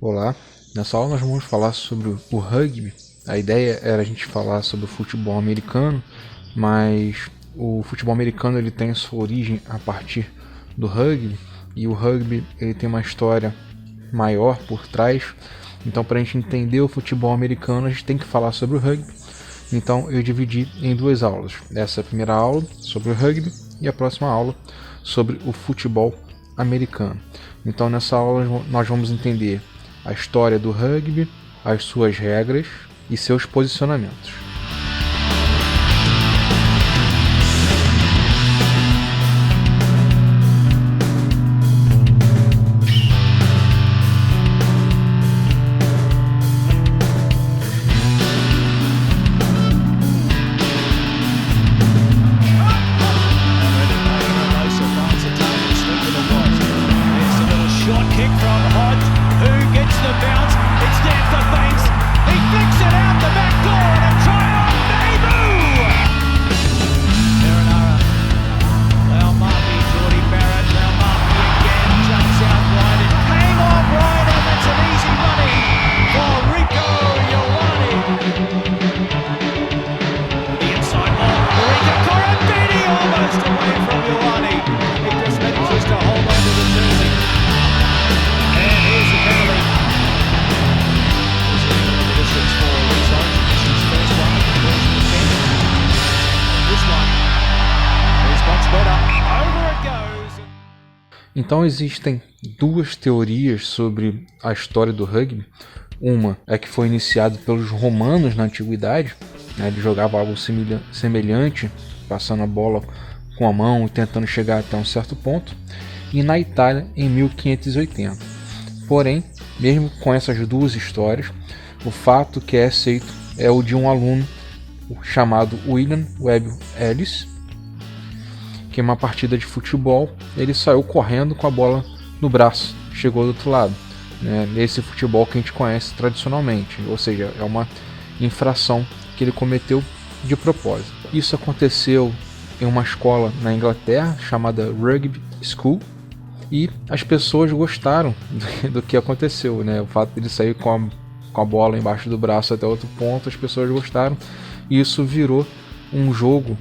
Olá, nessa aula nós vamos falar sobre o rugby. A ideia era a gente falar sobre o futebol americano, mas o futebol americano ele tem sua origem a partir do rugby, e o rugby ele tem uma história maior por trás. Então, para a gente entender o futebol americano, a gente tem que falar sobre o rugby. Então, eu dividi em duas aulas. Essa é a primeira aula sobre o rugby e a próxima aula sobre o futebol americano. Então, nessa aula nós vamos entender a história do rugby, as suas regras e seus posicionamentos. Então existem duas teorias sobre a história do rugby. Uma é que foi iniciado pelos romanos na antiguidade, né? Eles jogavam algo semelhante, passando a bola com a mão e tentando chegar até um certo ponto, e na Itália em 1580. Porém, mesmo com essas duas histórias, o fato que é aceito é o de um aluno chamado William Webb Ellis, que em uma partida de futebol ele saiu correndo com a bola no braço, chegou do outro lado, né, nesse futebol que a gente conhece tradicionalmente, ou seja, é uma infração que ele cometeu de propósito. Isso aconteceu em uma escola na Inglaterra chamada Rugby School, e as pessoas gostaram do que aconteceu, né? O fato de ele sair com a bola embaixo do braço até outro ponto, as pessoas gostaram, e isso virou um jogo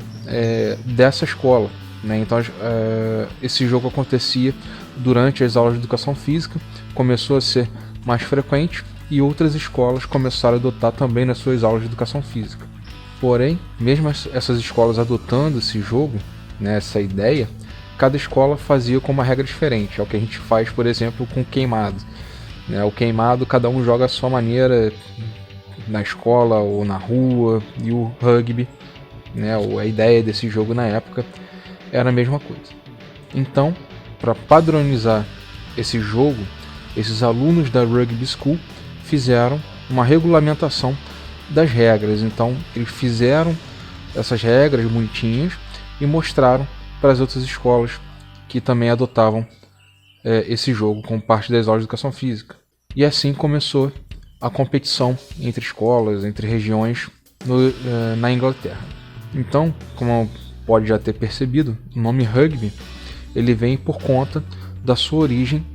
dessa escola. Então, esse jogo acontecia durante as aulas de educação física, começou a ser mais frequente e outras escolas começaram a adotar também nas suas aulas de educação física. Porém, mesmo essas escolas adotando esse jogo, né, essa ideia, cada escola fazia com uma regra diferente. É o que a gente faz, por exemplo, com o queimado. O queimado, cada um joga a sua maneira na escola ou na rua, e o rugby, a ideia desse jogo na época era a mesma coisa. Então, para padronizar esse jogo, esses alunos da Rugby School fizeram uma regulamentação das regras. Então, eles fizeram essas regras bonitinhas e mostraram para as outras escolas que também adotavam esse jogo como parte das aulas de educação física. E assim começou a competição entre escolas, entre regiões na Inglaterra. Então, como pode já ter percebido, o nome rugby ele vem por conta da sua origem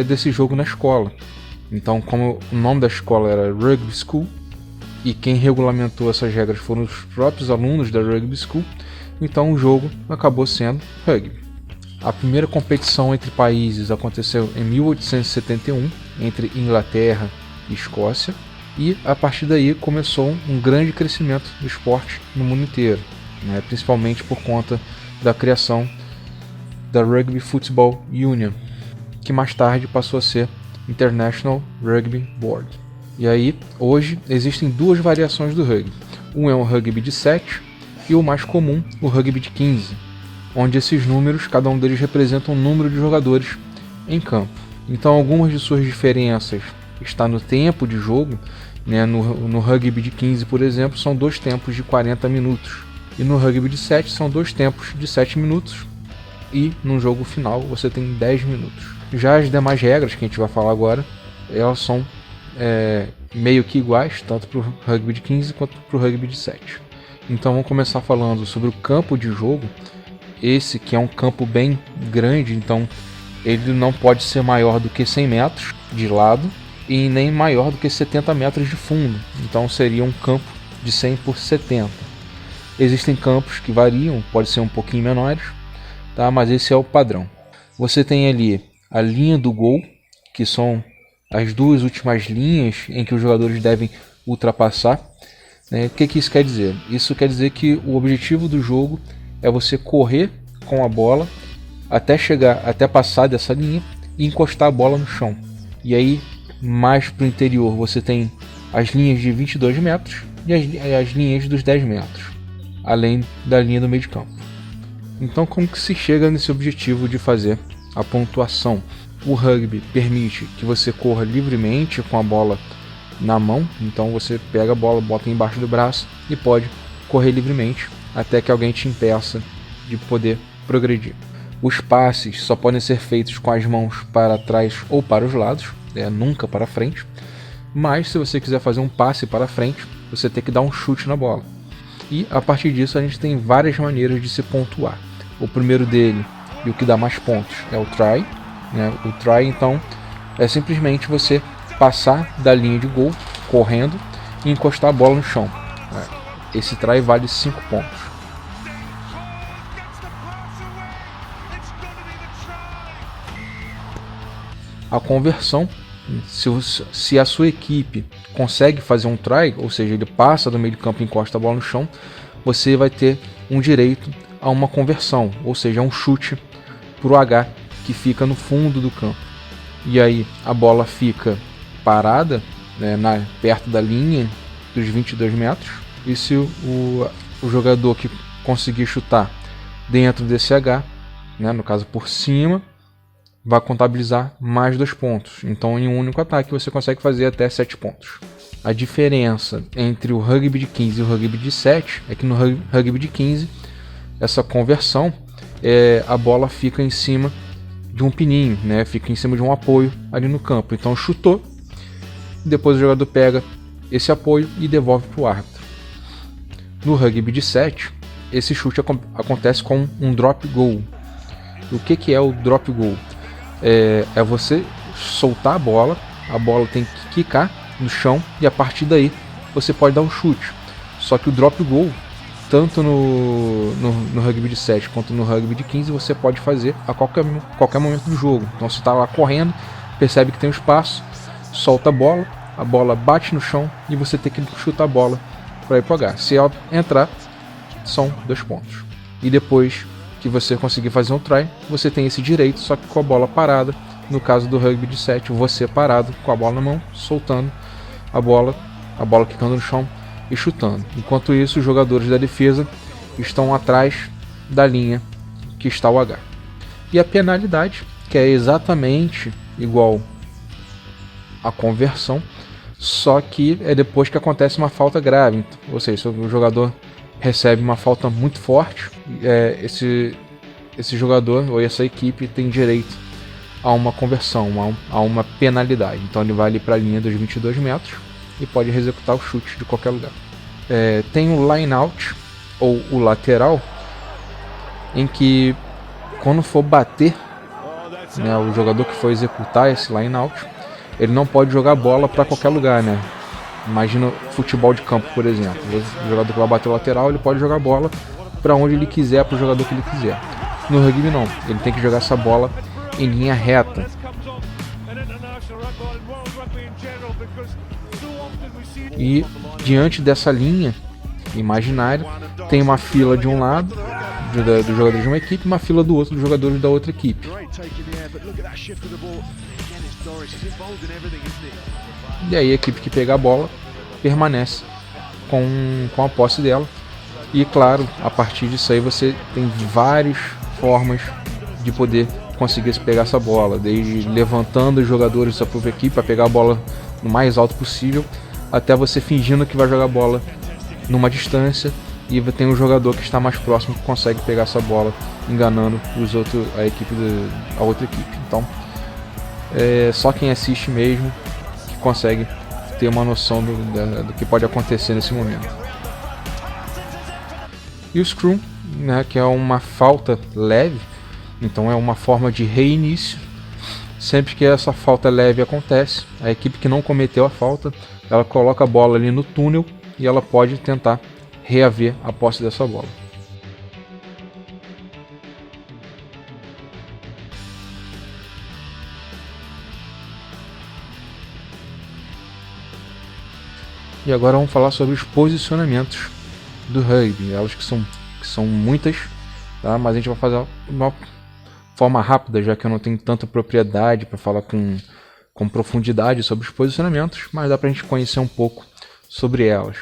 desse jogo na escola. Então, como o nome da escola era Rugby School e quem regulamentou essas regras foram os próprios alunos da Rugby School, então o jogo acabou sendo rugby. A primeira competição entre países aconteceu em 1871 entre Inglaterra e Escócia, e a partir daí começou um grande crescimento do esporte no mundo inteiro, principalmente por conta da criação da Rugby Football Union, que mais tarde passou a ser International Rugby Board. E aí, hoje, existem duas variações do rugby. Um é o rugby de 7 e o mais comum, o rugby de 15, onde esses números, cada um deles representa um número de jogadores em campo. Então, algumas de suas diferenças está no tempo de jogo. No rugby de 15, por exemplo, são 2 tempos de 40 minutos. E no rugby de 7 são 2 tempos de 7 minutos. E no jogo final você tem 10 minutos. Já as demais regras que a gente vai falar agora, elas são meio que iguais, tanto para o rugby de 15 quanto para o rugby de 7. Então vamos começar falando sobre o campo de jogo. Esse que é um campo bem grande, então ele não pode ser maior do que 100 metros de lado e nem maior do que 70 metros de fundo, então seria um campo de 100 por 70. Existem campos que variam, pode ser um pouquinho menores, tá? Mas esse é o padrão. Você tem ali a linha do gol, que são as duas últimas linhas em que os jogadores devem ultrapassar. O que isso quer dizer? Isso quer dizer que o objetivo do jogo é você correr com a bola até passar dessa linha e encostar a bola no chão. E aí, mais para o interior, você tem as linhas de 22 metros e as linhas dos 10 metros, além da linha do meio de campo. Então, como que se chega nesse objetivo de fazer a pontuação? O rugby permite que você corra livremente com a bola na mão, então você pega a bola, bota embaixo do braço e pode correr livremente até que alguém te impeça de poder progredir. Os passes só podem ser feitos com as mãos para trás ou para os lados, nunca para frente. Mas se você quiser fazer um passe para frente, você tem que dar um chute na bola. E a partir disso a gente tem várias maneiras de se pontuar. O primeiro dele, e o que dá mais pontos, é o try. O try, então, é simplesmente você passar da linha de gol correndo e encostar a bola no chão. Esse try vale 5 pontos. A conversão, se a sua equipe consegue fazer um try, ou seja, ele passa do meio de campo e encosta a bola no chão, você vai ter um direito a uma conversão, ou seja, um chute para o H que fica no fundo do campo. E aí a bola fica parada, perto da linha dos 22 metros, e se o jogador que conseguir chutar dentro desse H, no caso por cima, vai contabilizar mais 2 pontos. Então em um único ataque você consegue fazer até 7 pontos. A diferença entre o rugby de 15 e o rugby de 7 é que no rugby de 15, essa conversão, a bola fica em cima de um pininho, fica em cima de um apoio ali no campo. Então chutou, depois o jogador pega esse apoio e devolve para o árbitro. No rugby de 7, esse chute acontece com um drop goal. O que é o drop goal? É você soltar a bola tem que quicar no chão e a partir daí você pode dar um chute. Só que o drop goal, tanto no rugby de 7 quanto no rugby de 15, você pode fazer a qualquer momento do jogo. Então você está lá correndo, percebe que tem um espaço, solta a bola bate no chão e você tem que chutar a bola para ir para o H. Se ela entrar, são 2 pontos. E depois que você conseguir fazer um try, você tem esse direito, só que com a bola parada. No caso do rugby de 7, você parado com a bola na mão, soltando a bola quicando no chão e chutando. Enquanto isso, os jogadores da defesa estão atrás da linha que está o H. E a penalidade, que é exatamente igual à conversão, só que é depois que acontece uma falta grave. Ou seja, se o jogador recebe uma falta muito forte, esse jogador ou essa equipe tem direito a uma conversão, a uma penalidade. Então ele vai ali para a linha dos 22 metros e pode executar o chute de qualquer lugar. Tem o line out, ou o lateral, em que quando for bater, o jogador que for executar esse line out, ele não pode jogar bola para qualquer lugar, Imagina futebol de campo, por exemplo. O jogador que vai bater o lateral, ele pode jogar bola para onde ele quiser, para o jogador que ele quiser. No rugby não, ele tem que jogar essa bola em linha reta. E diante dessa linha imaginária, tem uma fila de um lado dos jogadores de uma equipe, uma fila do outro dos jogadores da outra equipe. E aí a equipe que pegar a bola permanece com a posse dela. E claro, a partir disso aí você tem várias formas de poder conseguir pegar essa bola, desde levantando os jogadores da sua própria equipe para pegar a bola no mais alto possível, até você fingindo que vai jogar a bola numa distância e tem um jogador que está mais próximo que consegue pegar essa bola, enganando a outra equipe. Então só quem assiste mesmo que consegue ter uma noção do que pode acontecer nesse momento. E o scrum, que é uma falta leve, então é uma forma de reinício. Sempre que essa falta leve acontece, a equipe que não cometeu a falta, ela coloca a bola ali no túnel e ela pode tentar reaver a posse dessa bola. E agora vamos falar sobre os posicionamentos do rugby, elas que são muitas, tá? Mas a gente vai fazer uma forma rápida, já que eu não tenho tanta propriedade para falar com profundidade sobre os posicionamentos, mas dá para a gente conhecer um pouco sobre elas.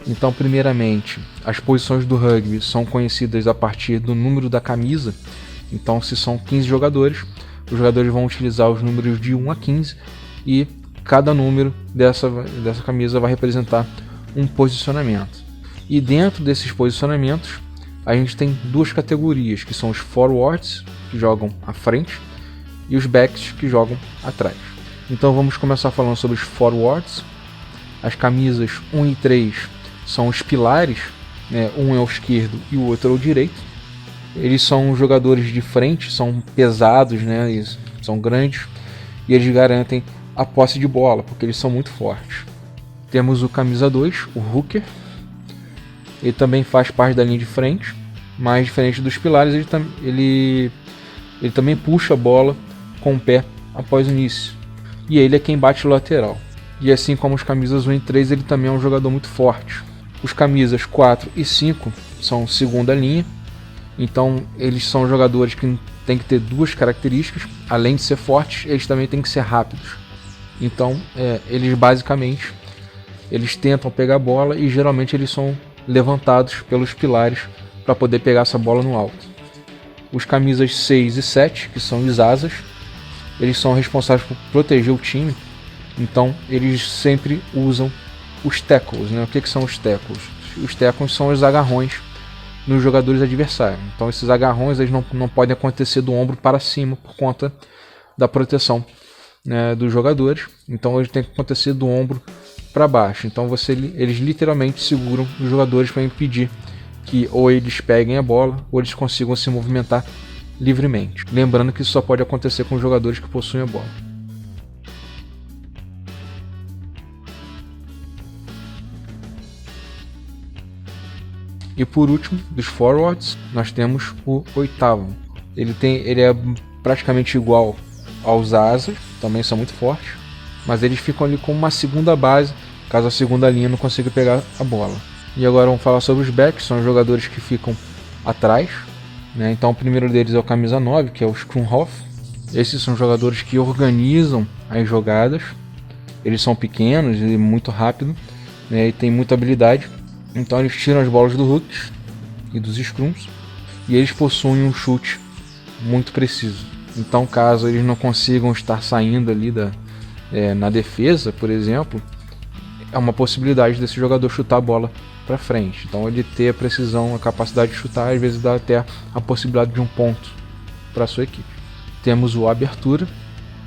Então, primeiramente, as posições do rugby são conhecidas a partir do número da camisa. Então, se são 15 jogadores, os jogadores vão utilizar os números de 1 a 15 e cada número dessa camisa vai representar um posicionamento. E dentro desses posicionamentos, a gente tem duas categorias, que são os forwards, que jogam à frente, e os backs, que jogam atrás. Então vamos começar falando sobre os forwards. As camisas 1 e 3 são os pilares, né? Um é o esquerdo e o outro é o direito. Eles são jogadores de frente, são pesados, né? Eles são grandes e eles garantem a posse de bola, porque eles são muito fortes. Temos o camisa 2, o hooker. Ele também faz parte da linha de frente, mas diferente dos pilares, ele também puxa a bola com o pé após o início. E ele é quem bate o lateral. E assim como os camisas 1 e 3, ele também é um jogador muito forte. Os camisas 4 e 5 são segunda linha. Então eles são jogadores que têm que ter duas características. Além de ser fortes, eles também têm que ser rápidos. Então eles basicamente tentam pegar a bola e geralmente eles são levantados pelos pilares para poder pegar essa bola no alto. Os camisas 6 e 7, que são os asas, eles são responsáveis por proteger o time, então eles sempre usam os tackles, né? O que são os tackles? Os tackles são os agarrões nos jogadores adversários. Então esses agarrões eles não podem acontecer do ombro para cima por conta da proteção, né, dos jogadores. Então eles têm que acontecer do ombro para baixo. Então eles literalmente seguram os jogadores para impedir que ou eles peguem a bola ou eles consigam se movimentar livremente. Lembrando que isso só pode acontecer com os jogadores que possuem a bola. E por último, dos forwards, nós temos o oitavo. Ele é praticamente igual aos asas, também são muito fortes, mas eles ficam ali como uma segunda base, caso a segunda linha não consiga pegar a bola. E agora vamos falar sobre os backs, são os jogadores que ficam atrás, né? Então o primeiro deles é o camisa 9, que é o Scrum-Half. Esses são jogadores que organizam as jogadas. Eles são pequenos e muito rápidos, né? E têm muita habilidade. Então eles tiram as bolas do hooks e dos scrums e eles possuem um chute muito preciso. Então caso eles não consigam estar saindo ali na defesa, por exemplo, é uma possibilidade desse jogador chutar a bola para frente. Então ele ter a precisão, a capacidade de chutar, às vezes dá até a possibilidade de um ponto para a sua equipe. Temos o abertura,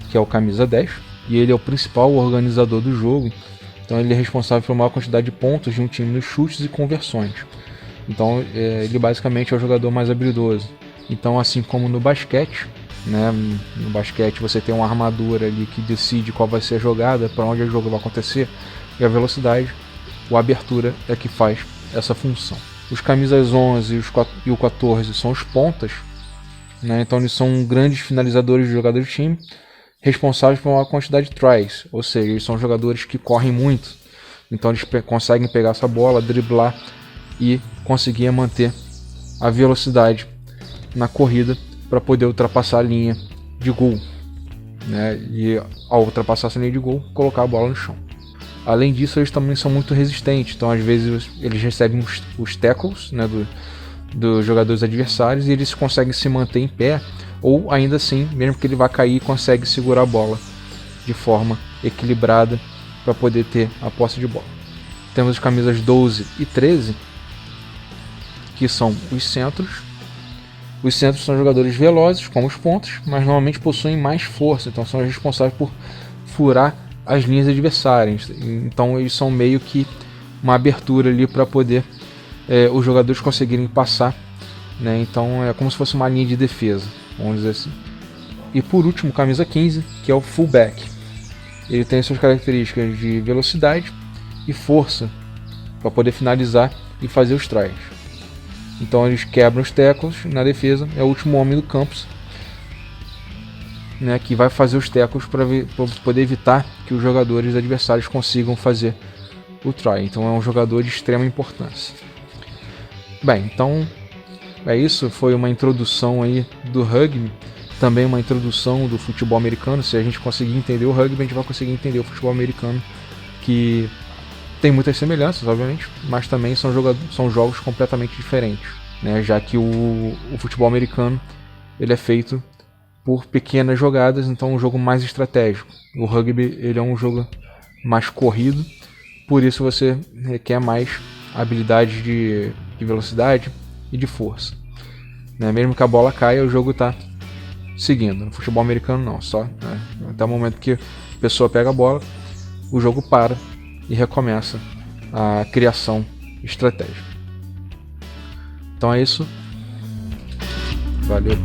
que é o camisa 10, e ele é o principal organizador do jogo. Então ele é responsável pela maior quantidade de pontos de um time nos chutes e conversões. Então ele basicamente é o jogador mais habilidoso. Então assim como no basquete, né, no basquete você tem uma armadura ali que decide qual vai ser a jogada, para onde o jogo vai acontecer, e a velocidade, o abertura é que faz essa função. Os camisas 11 e o 14 são os pontas, né, então eles são grandes finalizadores de jogadores do time, responsáveis por uma quantidade de tries, ou seja, eles são jogadores que correm muito, então eles conseguem pegar essa bola, driblar e conseguir manter a velocidade na corrida para poder ultrapassar a linha de gol, né? E ao ultrapassar essa linha de gol, colocar a bola no chão. Além disso, eles também são muito resistentes, então às vezes eles recebem os tackles, né, dos jogadores adversários e eles conseguem se manter em pé, ou ainda assim, mesmo que ele vá cair, consegue segurar a bola de forma equilibrada para poder ter a posse de bola. Temos as camisas 12 e 13, que são os centros. Os centros são jogadores velozes, como os pontos, mas normalmente possuem mais força, então são responsáveis por furar as linhas adversárias. Então eles são meio que uma abertura ali para poder os jogadores conseguirem passar, né? Então é como se fosse uma linha de defesa, vamos dizer assim. E por último, camisa 15, que é o fullback. Ele tem suas características de velocidade e força para poder finalizar e fazer os tries. Então eles quebram os tackles na defesa, é o último homem do campo, né, que vai fazer os tackles para poder evitar que os jogadores adversários consigam fazer o try. Então é um jogador de extrema importância. Bem, então é isso, foi uma introdução aí do rugby, também uma introdução do futebol americano. Se a gente conseguir entender o rugby, a gente vai conseguir entender o futebol americano, que tem muitas semelhanças, obviamente, mas também são jogos completamente diferentes, né? Já que o futebol americano ele é feito por pequenas jogadas, então é um jogo mais estratégico. O rugby ele é um jogo mais corrido, por isso você requer mais habilidade de velocidade e de força, né? Mesmo que a bola caia, o jogo está seguindo. No futebol americano não, só, né? Até o momento que a pessoa pega a bola, o jogo para e recomeça a criação estratégica. Então é isso. Valeu.